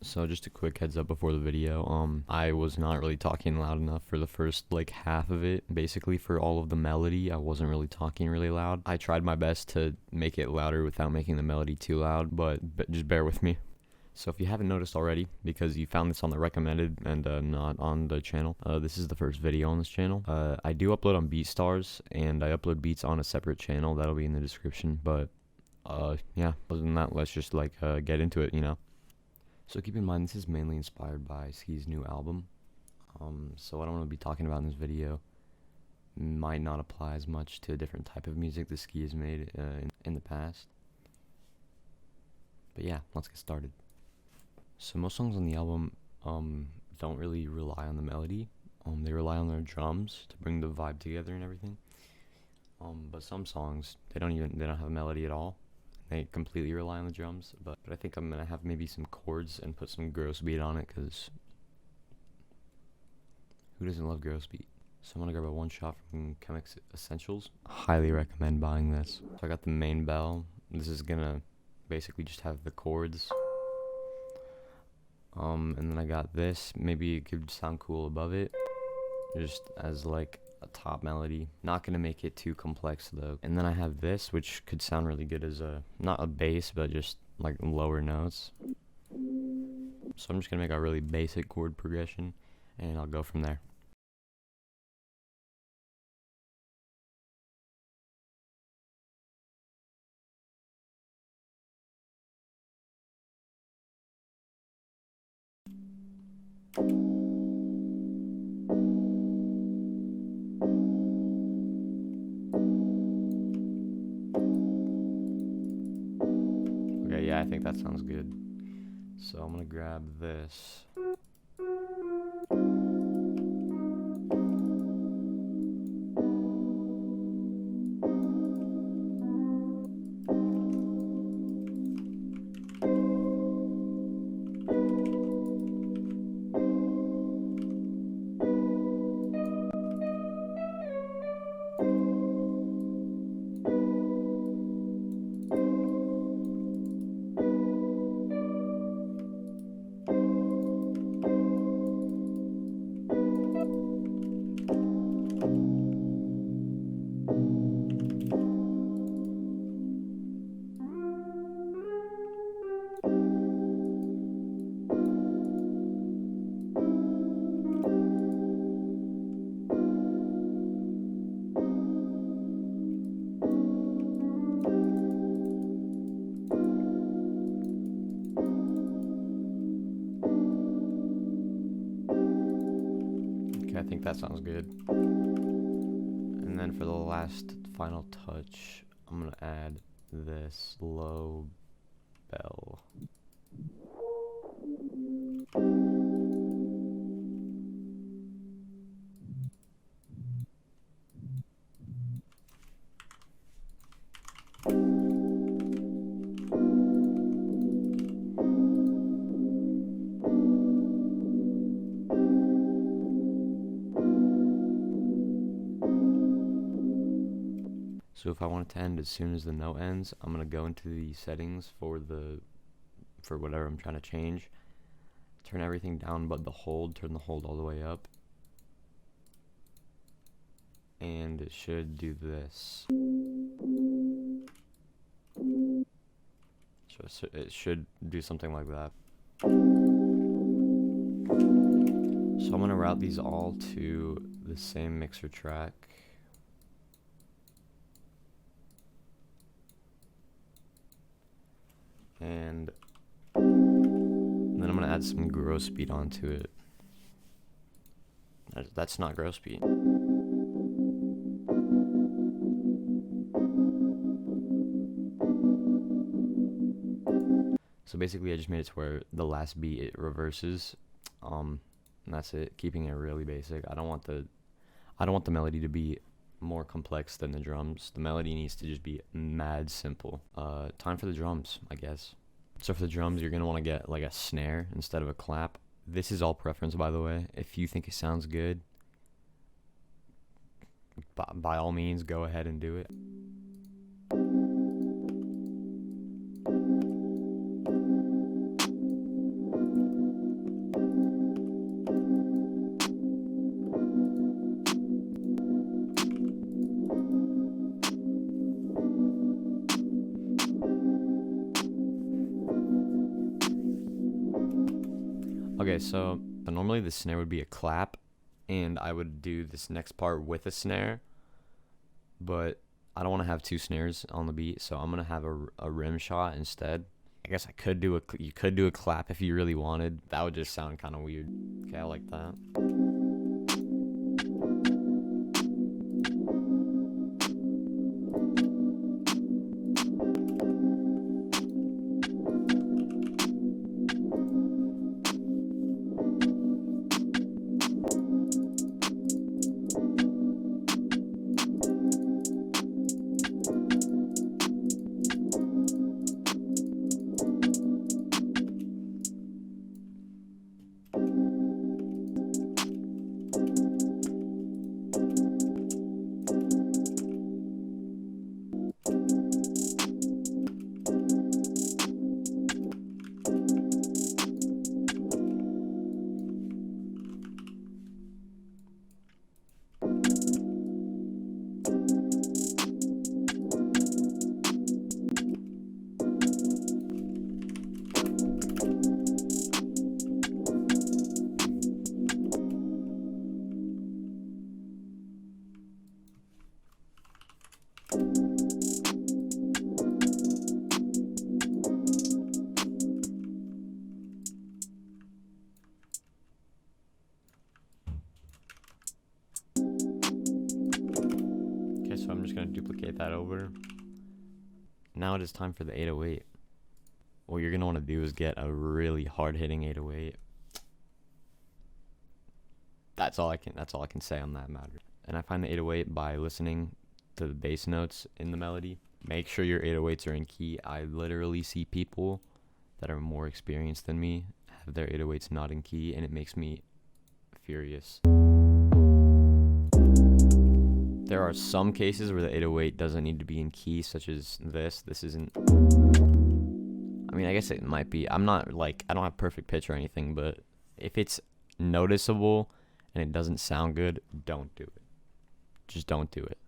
So just a quick heads up before the video, I was not really talking loud enough for the first like half of it. Basically for all of the melody, I wasn't really talking really loud. I tried my best to make it louder without making the melody too loud, but just bear with me. So if you haven't noticed already, because you found this on the recommended and not on the channel, this is the first video on this channel. I do upload on BeatStars, and I upload beats on a separate channel. That'll be in the description, but yeah, other than that, let's just like get into it, you know. So keep in mind, this is mainly inspired by Ski's new album. So what I'm going to be talking about in this video might not apply as much to a different type of music that Ski has made in the past. But yeah, let's get started. So most songs on the album don't really rely on the melody. They rely on their drums to bring the vibe together and everything. But some songs, they don't have a melody at all. They completely rely on the drums, but I think I'm gonna have maybe some chords and put some gross beat on it, because who doesn't love gross beat? So I'm gonna grab a one shot from Khemics Essentials. Highly recommend buying this. So I got the main bell. This is gonna basically just have the chords. And then I got this. Maybe it could sound cool above it, just as like a top melody. Not gonna make it too complex though. And then I have this, which could sound really good as a, not a bass, but just like lower notes. So I'm just gonna make a really basic chord progression, and I'll go from there. Okay, yeah, I think that sounds good. So I'm gonna grab this. I think that sounds good. And then for the last final touch, I'm gonna add this low bell. So if I want it to end as soon as the note ends, I'm gonna go into the settings for whatever I'm trying to change. Turn everything down but the hold, turn the hold all the way up. And it should do this. So it should do something like that. So I'm gonna route these all to the same mixer track. And then I'm gonna add some gross beat onto it. That's not gross beat. So basically I just made it to where the last beat it reverses. And that's it, keeping it really basic. I don't want the melody to be more complex than the drums. The melody needs to just be mad simple. Time for the drums, I guess. So for the drums, you're gonna want to get like a snare instead of a clap. This is all preference, by the way. If you think it sounds good, by all means, go ahead and do it. Okay, so normally the snare would be a clap, and I would do this next part with a snare, but I don't want to have two snares on the beat, so I'm gonna have a rim shot instead. I guess you could do a clap if you really wanted. That would just sound kind of weird. Okay, I like that. So I'm just going to duplicate that over. Now it is time for the 808. What you're going to want to do is get a really hard-hitting 808. That's all I can say on that matter. And I find the 808 by listening to the bass notes in the melody. Make sure your 808s are in key. I literally see people that are more experienced than me have their 808s not in key, and it makes me furious. There are some cases where the 808 doesn't need to be in key, such as this. This isn't. I mean, I guess it might be. I'm not like, I don't have perfect pitch or anything, but if it's noticeable and it doesn't sound good, don't do it. Just don't do it.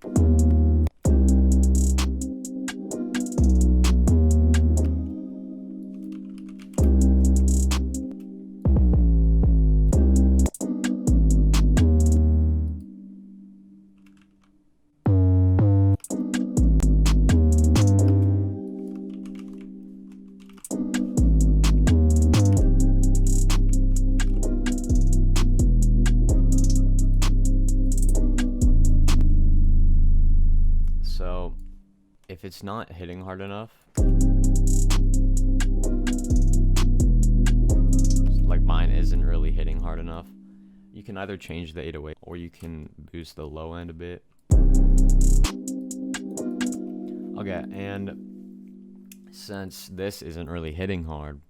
So, if it's not hitting hard enough, like mine isn't really hitting hard enough, you can either change the 808 or you can boost the low end a bit. Okay, and since this isn't really hitting hard,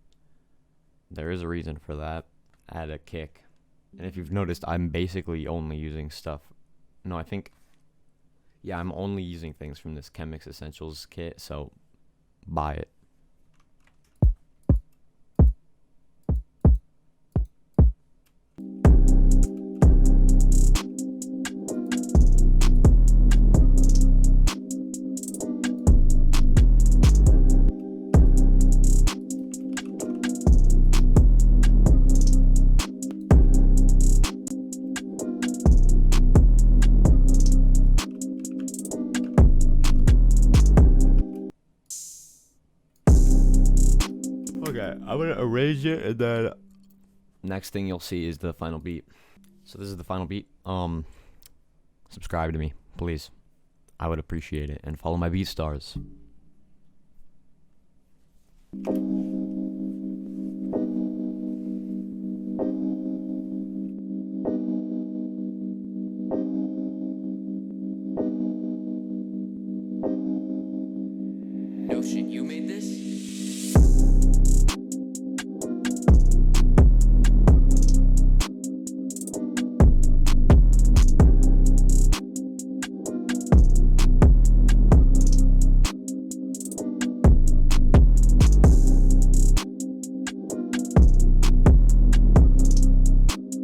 there is a reason for that. Add a kick. And if you've noticed, I'm basically only using stuff. No, yeah, I'm only using things from this Khemics Essentials kit, so buy it. Okay, I'm gonna arrange it, and then next thing you'll see is the final beat. So this is the final beat. Subscribe to me, please. I would appreciate it, and follow my BeatStars.